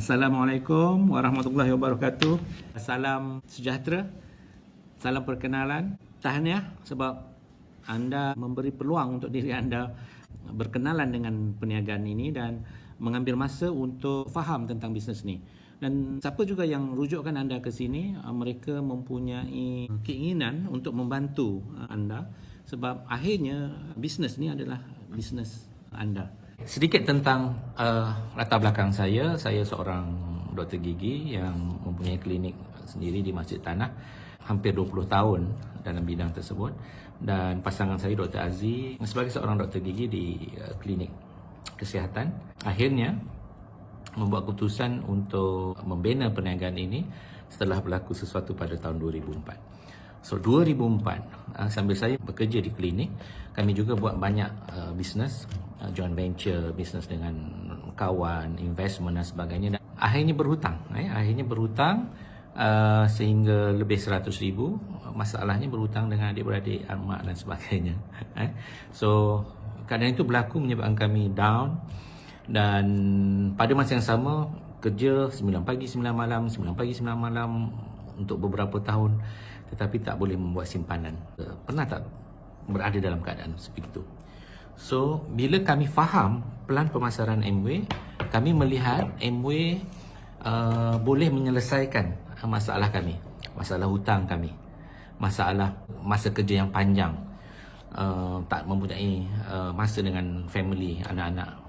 Assalamualaikum warahmatullahi wabarakatuh. Salam sejahtera. Salam perkenalan. Tahniah sebab anda memberi peluang untuk diri anda berkenalan dengan perniagaan ini dan mengambil masa untuk faham tentang bisnes ni. Dan siapa juga yang rujukkan anda ke sini, mereka mempunyai keinginan untuk membantu anda sebab akhirnya bisnes ni adalah bisnes anda. Sedikit tentang latar belakang saya. Saya seorang doktor gigi yang mempunyai klinik sendiri di Masjid Tanah. Hampir 20 tahun dalam bidang tersebut. Dan pasangan saya Dr. Aziz sebagai seorang doktor gigi di klinik kesihatan. Akhirnya membuat keputusan untuk membina perniagaan ini setelah berlaku sesuatu pada tahun 2004. So 2004 sambil saya bekerja di klinik, kami juga buat banyak bisnes, joint venture, bisnes dengan kawan, investment dan sebagainya. Dan akhirnya berhutang, sehingga lebih 100,000. Masalahnya berhutang dengan adik-beradik, mak dan sebagainya. So keadaan itu berlaku menyebabkan kami down. Dan pada masa yang sama kerja 9 pagi 9 malam untuk beberapa tahun, tetapi tak boleh membuat simpanan. Pernah tak berada dalam keadaan seperti itu? So, bila kami faham pelan pemasaran Amway, kami melihat Amway boleh menyelesaikan masalah kami, masalah hutang kami, masalah masa kerja yang panjang, tak mempunyai masa dengan family, anak-anak.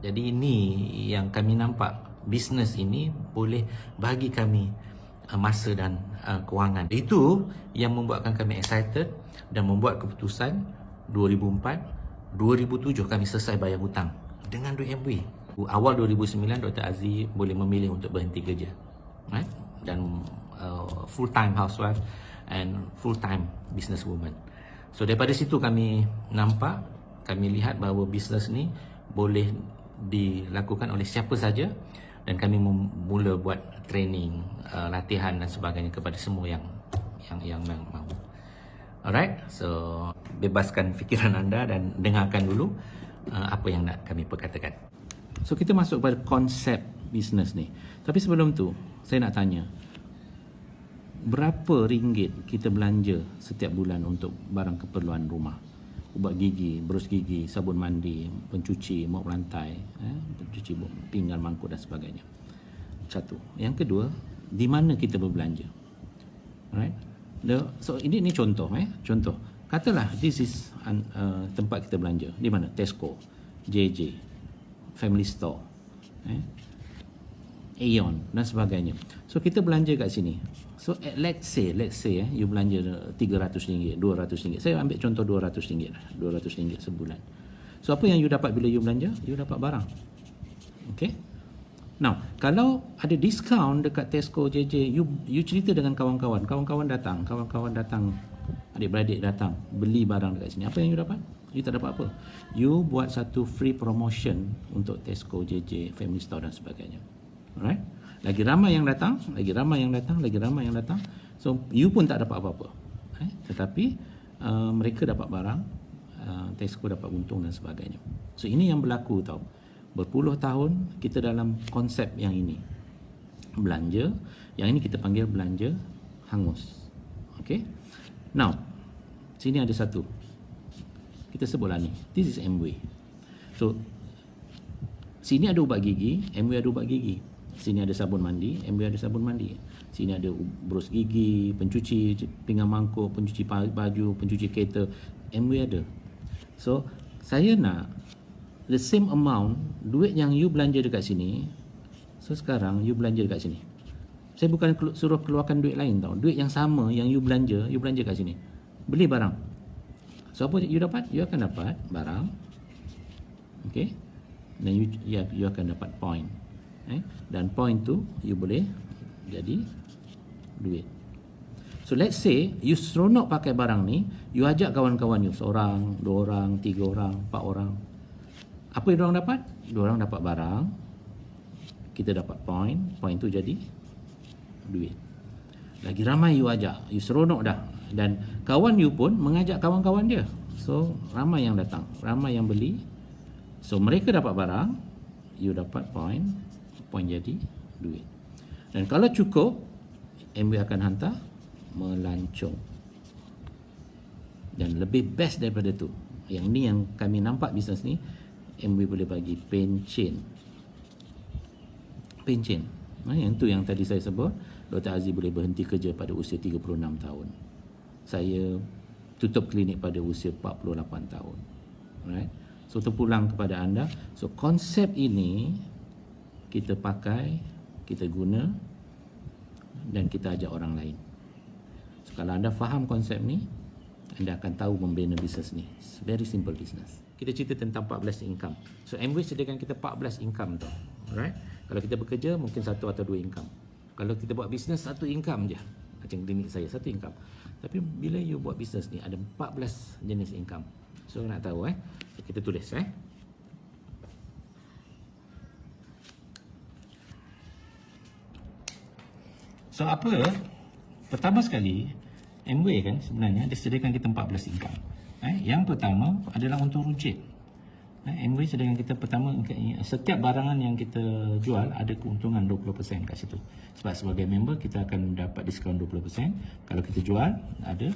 Jadi ini yang kami nampak, bisnes ini boleh bagi kami masa dan kewangan. Itu yang membuatkan kami excited dan membuat keputusan 2004, 2007 kami selesai bayar hutang dengan duit Amway. Awal 2009 Dr. Aziz boleh memilih untuk berhenti kerja, right? Dan full time housewife and full time businesswoman. So daripada situ kami nampak, kami lihat bahawa bisnes ni boleh dilakukan oleh siapa saja. Dan kami mula buat training, latihan dan sebagainya kepada semua yang mahu. Alright, so bebaskan fikiran anda dan dengarkan dulu apa yang nak kami perkatakan. So kita masuk pada konsep bisnes ni. Tapi sebelum tu, saya nak tanya, berapa ringgit kita belanja setiap bulan untuk barang keperluan rumah? Ubat gigi, berus gigi, sabun mandi, pencuci, mop lantai, pencuci pinggan, mangkuk dan sebagainya. Satu. Yang kedua, di mana kita berbelanja? Alright. So ini contoh, contoh. Katalah this is tempat kita belanja. Di mana? Tesco, JJ, Family Store, Aeon dan sebagainya. So kita belanja kat sini. So let's say you belanja RM300, RM200. Saya ambil contoh RM200 lah. RM200 sebulan. So apa yang you dapat bila you belanja? You dapat barang. Okay? Now, kalau ada diskaun dekat Tesco, JJ, you cerita dengan kawan-kawan. Kawan-kawan datang, adik-beradik datang, beli barang dekat sini. Apa yang you dapat? You tak dapat apa. You buat satu free promotion untuk Tesco, JJ, Family Store dan sebagainya. Alright? Lagi ramai yang datang. So you pun tak dapat apa-apa. Tetapi mereka dapat barang, Tesco dapat untung dan sebagainya. So ini yang berlaku tau. Berpuluh tahun kita dalam konsep yang ini. Belanja, yang ini kita panggil belanja hangus. Okay? Now, sini ada satu. Kita sebutlah ni. This is Amway. So sini ada ubat gigi, Amway ada ubat gigi. Sini ada sabun mandi, Amway ada sabun mandi. Sini ada berus gigi, pencuci pinggan mangkuk, pencuci baju, pencuci kereta, Amway ada. So, saya nak the same amount duit yang you belanja dekat sini. So sekarang you belanja dekat sini. Saya bukan suruh keluarkan duit lain tau. Duit yang sama yang you belanja kat sini. Beli barang. So apa you dapat? You akan dapat barang. Okay? Dan you akan dapat point. Dan point tu you boleh jadi duit. So let's say you seronok pakai barang ni, you ajak kawan-kawan you, seorang, dua orang, tiga orang, empat orang. Apa yang diorang dapat? Diorang dapat barang, kita dapat point tu jadi duit. Lagi ramai you ajak, you seronok dah. Dan kawan you pun mengajak kawan-kawan dia. So ramai yang datang, ramai yang beli. So mereka dapat barang, you dapat point jadi duit. Dan kalau cukup, MW akan hantar melancong. Dan lebih best daripada tu, yang ni yang kami nampak bisnes ni, MW boleh bagi pencen. Yang tu yang tadi saya sebut, Dr. Aziz boleh berhenti kerja pada usia 36 tahun. Saya tutup klinik pada usia 48 tahun. Right? So terpulang kepada anda. So konsep ini kita pakai, kita guna dan kita ajak orang lain. So kalau anda faham konsep ni, anda akan tahu membina bisnes ni. It's very simple business. Kita cerita tentang 14 income. So MW sediakan kita 14 income tu. Alright? Kalau kita bekerja mungkin 1 atau 2 income. Kalau kita buat bisnes 1 income je. Macam klinik saya 1 income. Tapi bila you buat bisnes ni ada 14 jenis income. So nak tahu so, kita tulis So apa? Pertama sekali MW kan sebenarnya dia sediakan kita 14 income. Yang pertama adalah untuk runcit. MW sediakan kita pertama, setiap barangan yang kita jual ada keuntungan 20% kat situ. Sebab sebagai member kita akan dapat diskaun 20%. Kalau kita jual ada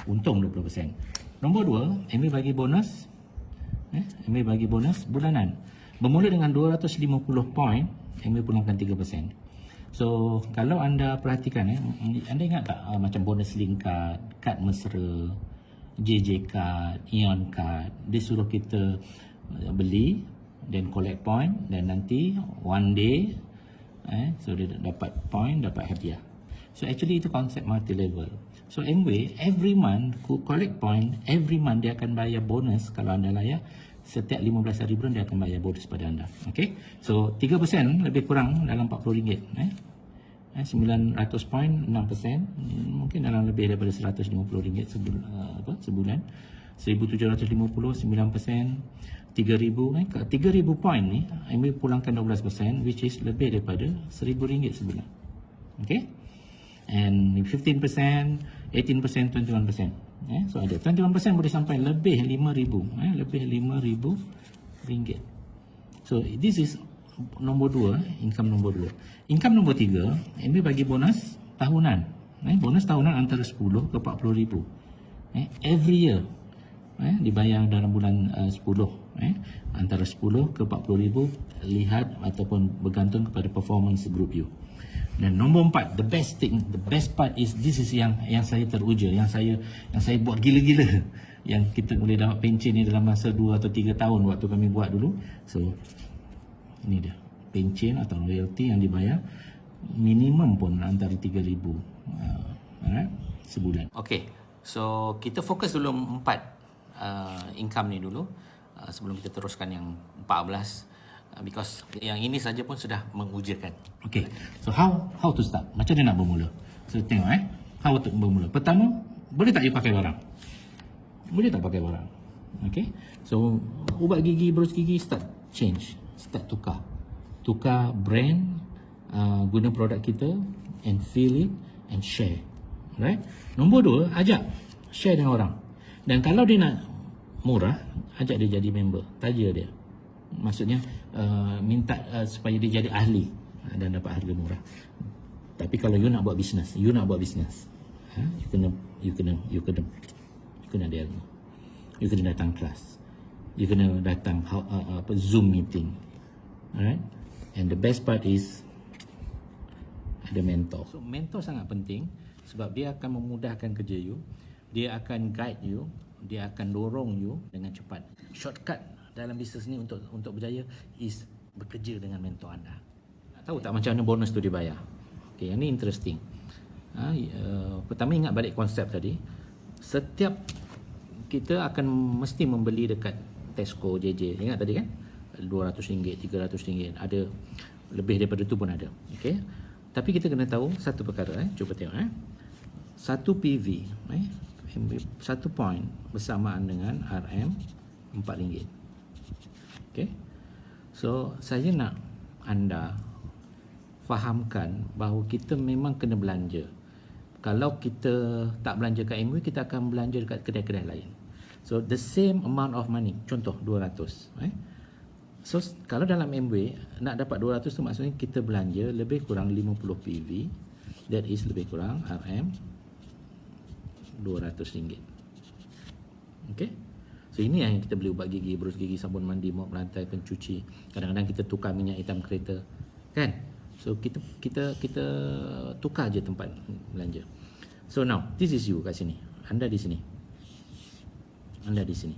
untung 20%. Nombor 2, MW bagi bonus. MW bagi bonus bulanan. Bermula dengan 250 poin, MW pulangkan 3%. So kalau anda perhatikan anda ingat tak macam bonus link card, kad mesra, JJ card, Ion card, dia suruh kita beli dan collect point dan nanti one day so dia dapat point, dapat hadiah. So actually itu konsep multi level. So MW every month collect point, every month dia akan bayar bonus. Kalau anda layak setiap 15 hari bulan dia akan bayar bonus pada anda. Okay, so 3% lebih kurang dalam RM40. 900 point 6%, mungkin dalam lebih daripada RM150 sebulan. 1750 9%, 3000 3000 point ni MW pulangkan 12%, which is lebih daripada RM1000 sebulan. Okay, and 15%, 18%, 21%. So ada 21% boleh sampai lebih RM5,000, lebih RM5,000. So this is nombor 2, income nombor 2. Income nombor 3, MW bagi bonus tahunan. Bonus tahunan antara 10 ke 40 ribu. Every year. Dibayar dalam bulan 10. Antara 10 ke 40 ribu, lihat ataupun bergantung kepada performance group you. Dan nombor 4, the best thing, the best part is, this is yang saya teruja, yang saya buat gila-gila. Yang kita boleh dapat pencen ni dalam masa 2 atau 3 tahun waktu kami buat dulu. So ini dia, pencen atau royalty yang dibayar minimum pun antara 3,000 sebulan. Okay, so kita fokus dulu 4 income ni dulu sebelum kita teruskan yang 14, because yang ini saja pun sudah mengujakan. Okay, so how to start? Macam mana nak bermula? So tengok how to bermula. Pertama, boleh tak you pakai barang? Boleh tak pakai barang? Okay, so ubat gigi, berus gigi, start tukar brand, guna produk kita and feel it and share. Right? Nombor 2, ajak share dengan orang. Dan kalau dia nak murah, ajak dia jadi member, taja dia. Maksudnya minta supaya dia jadi ahli dan dapat harga murah. Tapi kalau you nak buat bisnes, you kena ada ilmu. You kena datang kelas. You kena datang Zoom meeting. Alright? And the best part is ada mentor. So mentor sangat penting sebab dia akan memudahkan kerja you. Dia akan guide you, dia akan dorong you dengan cepat. Shortcut dalam bisnes ni untuk berjaya is bekerja dengan mentor anda. Tahu tak macam mana bonus tu dibayar? Okay, yang ni interesting. Pertama ingat balik konsep tadi. Setiap kita akan mesti membeli dekat Tesco, JJ. Ingat tadi kan? RM200, RM300, ada lebih daripada tu pun ada. Okay? Tapi kita kena tahu satu perkara. Cuba tengok. Satu PV, satu point bersamaan dengan RM RM4. Okay? So saya nak anda fahamkan bahawa kita memang kena belanja. Kalau kita tak belanja kat MW, kita akan belanja dekat kedai-kedai lain. So the same amount of money, contoh 200, So kalau dalam MW nak dapat 200 tu maksudnya kita belanja lebih kurang 50 PV, that is lebih kurang RM RM200. Okay, so ini yang kita beli ubat gigi, berus gigi, sabun mandi, mop lantai, pencuci. Kadang-kadang kita tukar minyak hitam kereta, kan? So kita tukar je tempat belanja. So now this is you kat sini, anda di sini, anda di sini.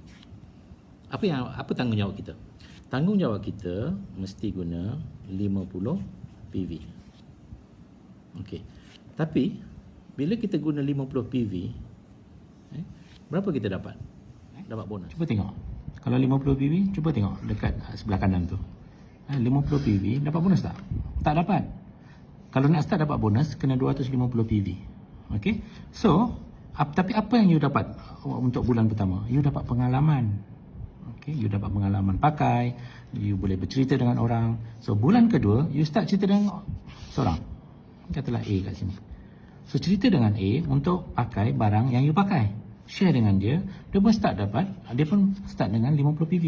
Apa tanggungjawab kita? Tanggungjawab kita mesti guna 50 PV. Okey. Tapi bila kita guna 50 PV, berapa kita dapat? Dapat bonus. Cuba tengok. Kalau 50 PV, cuba tengok dekat sebelah kanan tu. 50 PV dapat bonus tak? Tak dapat. Kalau nak start dapat bonus kena 250 PV. Okey. So, tapi apa yang you dapat untuk bulan pertama? You dapat pengalaman. Okay, you dapat pengalaman pakai, you boleh bercerita dengan orang. So bulan kedua, you start cerita dengan seorang, katalah A kat sini. So cerita dengan A untuk pakai barang yang you pakai, share dengan dia. Dia pun start dengan 50 PV.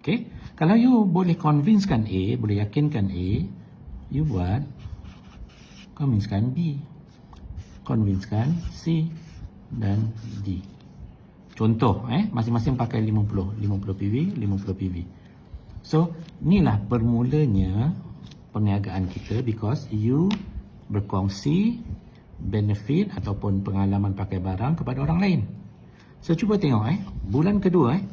Okay, kalau you boleh convincekan A, boleh yakinkan A, you buat convincekan B, convincekan C dan D. Contoh, masing-masing pakai 50 PV, 50 PV. So, inilah bermulanya perniagaan kita, because you berkongsi benefit ataupun pengalaman pakai barang kepada orang lain. So, cuba tengok, bulan kedua,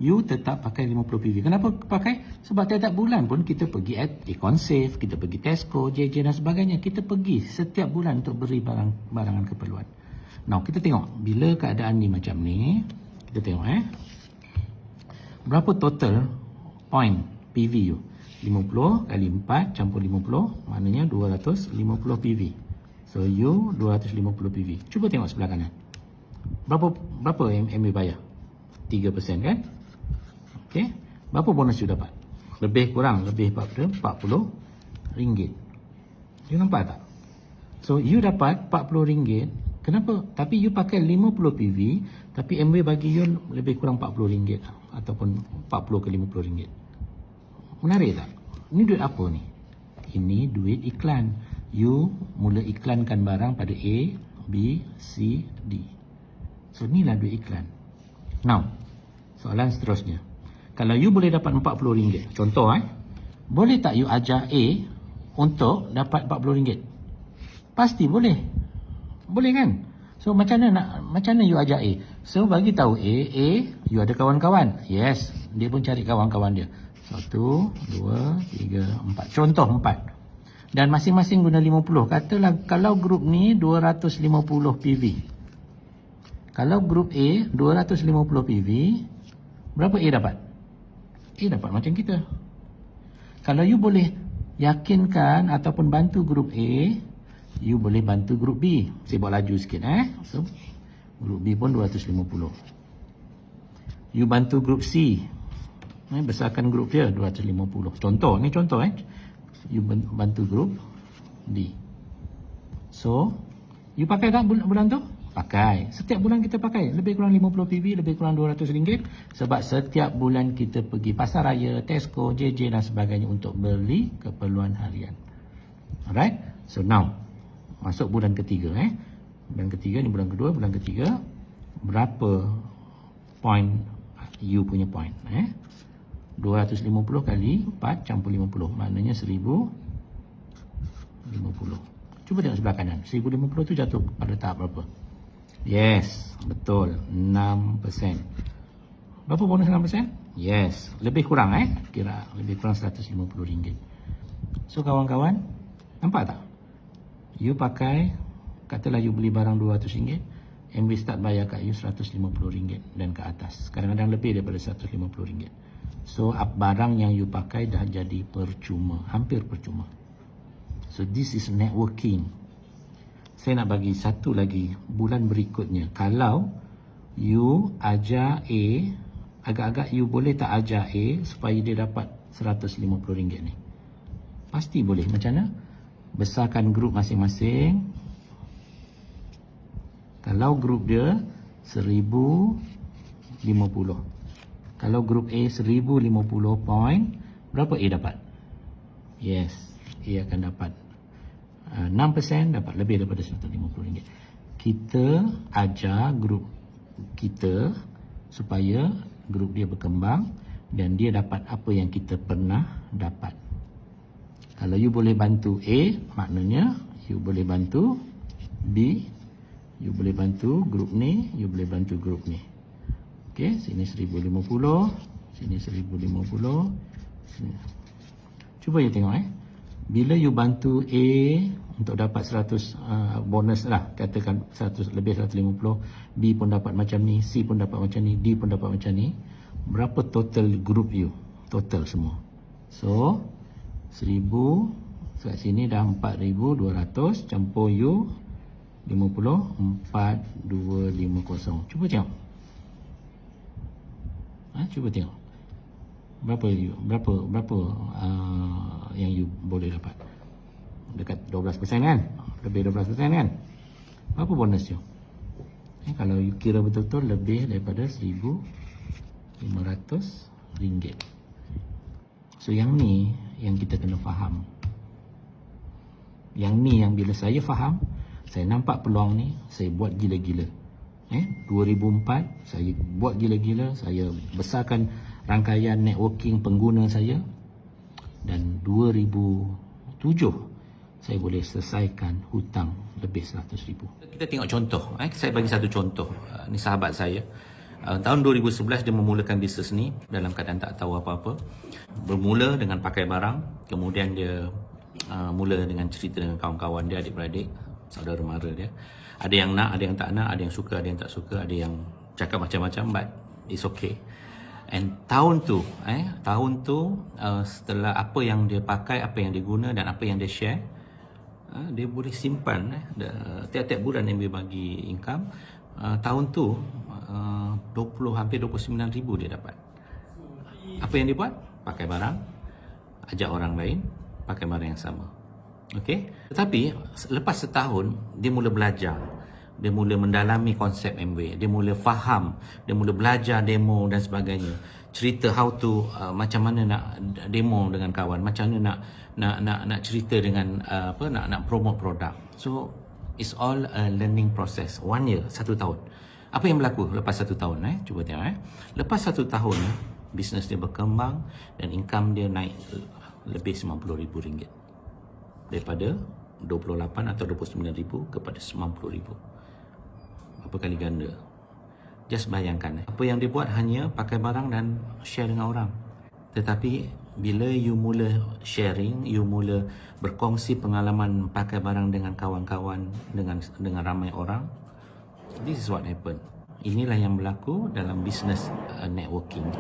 you tetap pakai 50 PV. Kenapa pakai? Sebab tiap-tiap bulan pun kita pergi Econ-Safe, kita pergi Tesco, JJ dan sebagainya. Kita pergi setiap bulan untuk beri barangan keperluan. Now, kita tengok bila keadaan ni macam ni, kita tengok berapa total point PV you? 50 kali 4 campur 50, maknanya 250 PV. So you 250 PV. Cuba tengok sebelah kanan. Berapa MW bayar? 3% kan? Okey. Berapa bonus you dapat? Lebih 40 ringgit. You nampak tak? So you dapat 40 ringgit. Kenapa? Tapi you pakai 50 PV, tapi MW bagi you lebih kurang 40 ringgit ataupun 40 ke 50 ringgit. Menarik tak? Ini duit apa ni? Ini duit iklan. You mula iklankan barang pada A, B, C, D. So inilah duit iklan. Now, soalan seterusnya. Kalau you boleh dapat 40 ringgit, contoh boleh tak you ajar A untuk dapat 40 ringgit? Pasti boleh. Boleh kan? So macam mana you ajar A? So bagi tahu A, you ada kawan-kawan. Yes, dia pun cari kawan-kawan dia. 1, 2, 3, 4. Contoh 4. Dan masing-masing guna 50. Katalah kalau grup ni 250 PV. Kalau grup A 250 PV, berapa A dapat? A dapat macam kita. Kalau you boleh yakinkan ataupun bantu grup A, you boleh bantu grup B. Saya buat laju sikit So grup B pun 250. You bantu grup C, besarkan grup dia 250. Contoh, ni contoh you bantu grup D. So you pakai tak bulan tu? Pakai. Setiap bulan kita pakai lebih kurang 50 PV, lebih kurang 200 ringgit. Sebab setiap bulan kita pergi pasar raya, Tesco, JJ dan sebagainya untuk beli keperluan harian. Alright, so now masuk bulan ketiga. Bulan ketiga ni bulan kedua, bulan ketiga. Berapa point you punya point? 250 kali 4 campur 50. Maknanya 1050. Cuba tengok sebelah kanan. 1050 tu jatuh pada tahap berapa? Yes, betul. 6%. Berapa bonus 6%? Yes, lebih kurang kira lebih kurang RM150. So kawan-kawan, nampak tak? You pakai, katalah you beli barang RM200, MW start bayar kat you RM150 dan ke atas. Kadang-kadang lebih daripada RM150. So barang yang you pakai dah jadi percuma, hampir percuma. So this is networking. Saya nak bagi satu lagi bulan berikutnya. Kalau you ajar A, agak-agak you boleh tak ajar A supaya dia dapat RM150 ni? Pasti boleh. Macam mana? Besarkan grup masing-masing. Kalau grup dia 1050. Kalau grup A 1050 point, berapa A dapat? Yes, A akan dapat 6%, dapat lebih daripada RM150. Kita ajar grup kita supaya grup dia berkembang dan dia dapat apa yang kita pernah dapat. Kalau you boleh bantu A, maknanya you boleh bantu B, you boleh bantu grup ni, you boleh bantu grup ni. Okey, sini 1050, sini 1050. Sini. Cuba you tengok bila you bantu A untuk dapat 100 bonus lah, katakan 100 lebih 150, B pun dapat macam ni, C pun dapat macam ni, D pun dapat macam ni, berapa total group you? Total semua. So 1000 kat sini dah 4200 campur you 50, 4250. Cuba tengok. Cuba tengok. Berapa yang you boleh dapat? Dekat 12% kan? Lebih 12% kan? Berapa bonus you? Kalau you kira betul-betul lebih daripada RM1,500. So yang ni yang kita kena faham. Yang ni yang bila saya faham, saya nampak peluang ni, saya buat gila-gila. 2004 saya buat gila-gila, saya besarkan rangkaian networking pengguna saya, dan 2007 saya boleh selesaikan hutang lebih 100,000. Kita tengok contoh, saya bagi satu contoh. Ni sahabat saya, tahun 2011 dia memulakan bisnes ni dalam keadaan tak tahu apa-apa. Bermula dengan pakai barang, kemudian dia mula dengan cerita dengan kawan-kawan dia, adik-beradik, saudara mara dia. Ada yang nak, ada yang tak nak, ada yang suka, ada yang tak suka, ada yang cakap macam-macam, but it's okay. And tahun tu setelah apa yang dia pakai, apa yang dia guna dan apa yang dia share, dia boleh simpan tiap-tiap bulan yang dia bagi income. Tahun tu hampir 29,000 dia dapat. Apa yang dia buat? Pakai barang, ajak orang lain pakai barang yang sama. Okey, tetapi lepas setahun dia mula belajar, dia mula mendalami konsep Amway, dia mula faham, dia mula belajar demo dan sebagainya, cerita how to macam mana nak demo dengan kawan, macam mana nak cerita dengan nak promote produk. So it's all a learning process. 1 year, 1 tahun. Apa yang berlaku lepas 1 tahun? Cuba tengok. Lepas 1 tahun bisnes dia berkembang dan income dia naik lebih RM90,000, daripada 28 atau 29,000 kepada 90,000. Berapa kali ganda? Just bayangkan, apa yang dia buat hanya pakai barang dan share dengan orang. Tetapi bila you mula sharing, you mula berkongsi pengalaman pakai barang dengan kawan-kawan, dengan ramai orang, this is what happen. Inilah yang berlaku dalam bisnes networking.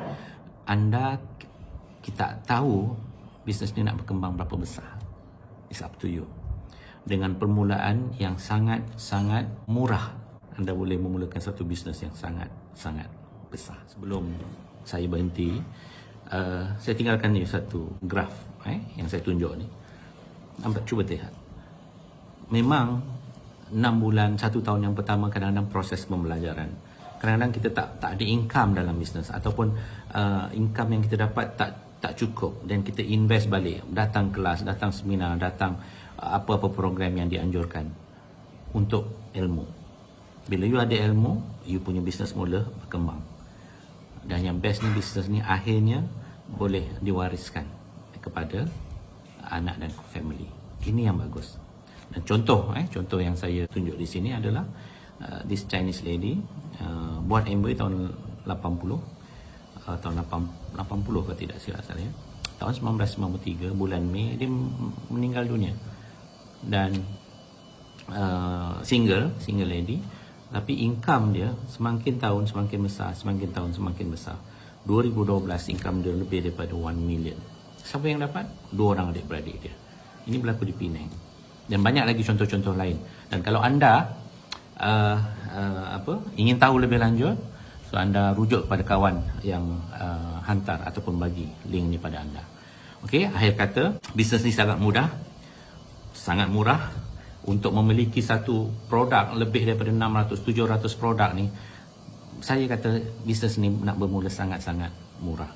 Kita tahu bisnes ni nak berkembang berapa besar. It's up to you. Dengan permulaan yang sangat-sangat murah, anda boleh memulakan satu bisnes yang sangat-sangat besar. Sebelum saya berhenti, saya tinggalkan ni satu graf yang saya tunjuk ni. Nampak, cuba lihat. Memang 6 bulan, 1 tahun yang pertama kadang-kadang proses pembelajaran. Kadang-kadang kita tak ada income dalam bisnes, ataupun income yang kita dapat tak cukup, dan kita invest balik, datang kelas, datang seminar, datang apa-apa program yang dianjurkan untuk ilmu. Bila you ada ilmu, you punya bisnes mula berkembang. Dan yang best ni, bisnes ni akhirnya boleh diwariskan kepada anak dan family. Ini yang bagus. Dan contoh yang saya tunjuk di sini adalah this Chinese lady buat Amway tahun 80, tahun 80 kalau tidak silap saya. Tahun 1993 bulan Mei dia meninggal dunia. Dan single lady, tapi income dia semakin tahun semakin besar, semakin tahun semakin besar. 2012 income dia lebih daripada 1 million. Siapa yang dapat? 2 orang adik-beradik dia. Ini berlaku di Penang. Dan banyak lagi contoh-contoh lain. Dan kalau anda ingin tahu lebih lanjut, so anda rujuk kepada kawan yang hantar ataupun bagi link ni pada anda. Okey, akhir kata, bisnes ni sangat mudah, sangat murah. Untuk memiliki satu produk lebih daripada 600-700 produk ni, saya kata bisnes ni nak bermula sangat-sangat murah.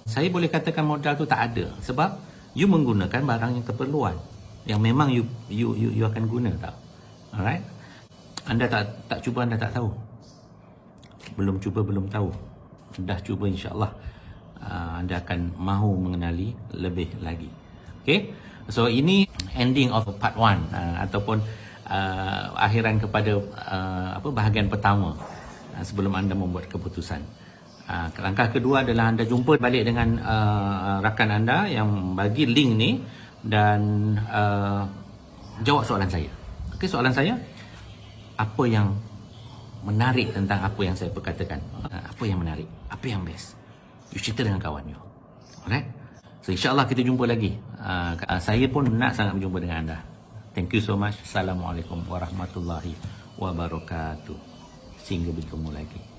Saya boleh katakan modal tu tak ada sebab you menggunakan barang yang keperluan yang memang you akan guna tau. Alright? Anda tak cuba, anda tak tahu. Belum cuba, belum tahu. Dah cuba, insya-Allah anda akan mahu mengenali lebih lagi. Okay? So ini ending of part 1 ataupun akhiran kepada bahagian pertama sebelum anda membuat keputusan. Langkah kedua adalah anda jumpa balik dengan rakan anda yang bagi link ni dan jawab soalan saya. Okey, soalan saya, apa yang menarik tentang apa yang saya perkatakan? Apa yang menarik? Apa yang best? You cerita dengan kawan you. Alright? So insya-Allah kita jumpa lagi. Saya pun nak sangat berjumpa dengan anda. Thank you so much. Assalamualaikum warahmatullahi wabarakatuh. Sehingga bertemu lagi.